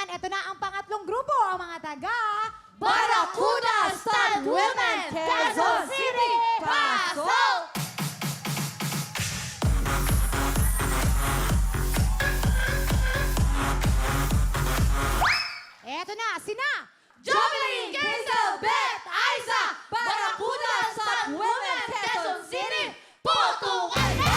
naman, ito na ang pangatlong grupo, ang mga taga... Barracuda Stud Women, Quezon City, pasok! Eto na, sina... Jovelyn, Hazel, Beth, Aiza, Barracuda Stud Women, Quezon City, putukan na!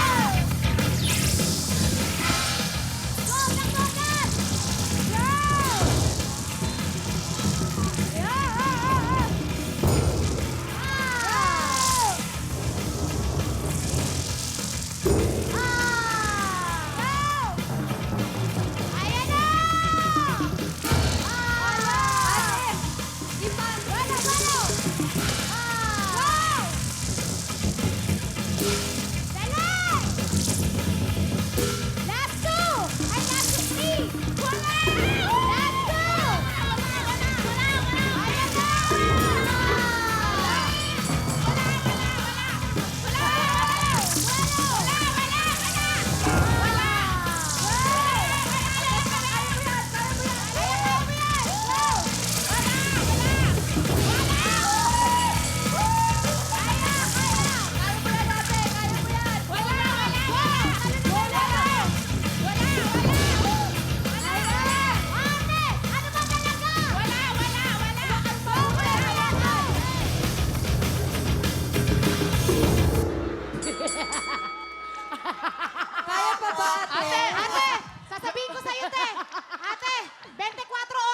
Sasabihin ko sa'yo, te. Ate, 24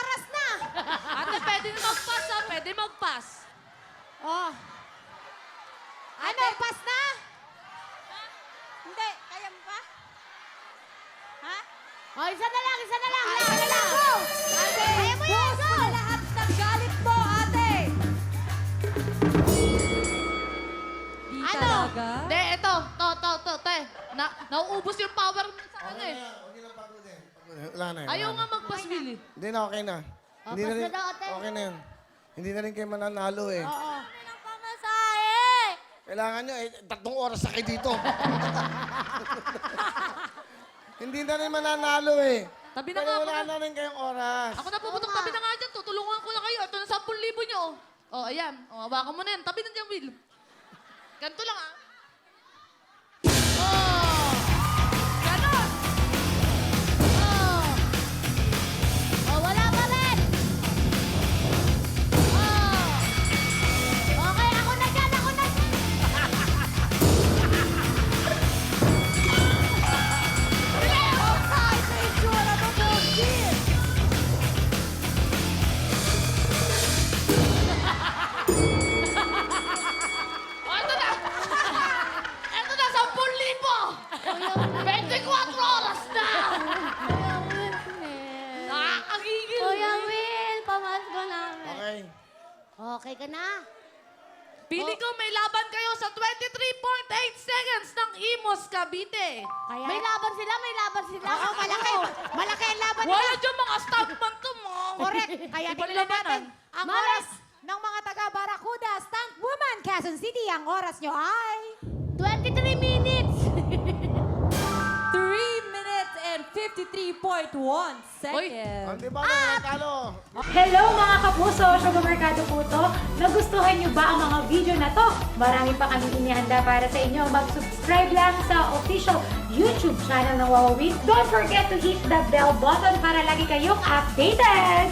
oras na. Ate, pwede na mag-pass, ha? Pwede mag-pass. Oh. Ano, pass na? Hindi, kaya mo pa? Ha? Oh, isa na lang, isa na lang. Isa na lang, go. Ate, kaya mo yan, go. Lahat ng galit mo, ate! Di Ano? talaga? Hindi, ito. To, te. Nauubos yung power mo sa ano eh. Okay lang pagutin. Wala na yun. Ayaw wala nga na. mag-pass, Willie. Hindi na, okay na. Hindi na rin, okay na yun. Hindi na rin kayo mananalo eh. Oo. Ang pamasahe! Kailangan nyo eh, 3 oras na kayo dito. Hindi na rin mananalo eh. Tabi na Pero nga ako wala na. na rin kayong oras. Ako na puputok tabi na nga dyan. Tutulungan ko na kayo. Ito na 10,000 nyo. Oh, ayan. Oh, hawakan mo na yan. Tabi na dyan, Will. Ganito lang, ah. Oh! Ganon! Oh! Oh, wala pa rin. Oh. Okay, ako na dyan, ako na dyan. Ay, sa itsura mo, Bogi! Oh, ito na! Ito na, 10,000! 24 oras na! Nakakagigil. Kuya Will, pamasko namin. Okay. Okay ka na? Pili ko may laban kayo sa 23.8 seconds ng Imos Cavite. Kaya... May laban sila, may laban sila. Oo, malaki. Malaki ang laban Wala nila. dyan mga stuntman to, mga. Correct. Kaya Iba tingnan labanan. natin ang oras ng mga taga Barracuda Stunt Woman, Quezon City. Ang oras nyo ay... 23 minutes! 3 minutes and 53.1 seconds. Di ba nanalo? Hello mga kapuso! Sugar Mercado po to. Nagustuhan niyo ba ang mga video na to? Marami pa kami inihanda para sa inyo. Mag-subscribe lang sa official YouTube channel ng Wawa Wings. Don't forget to hit the bell button para lagi kayong updated!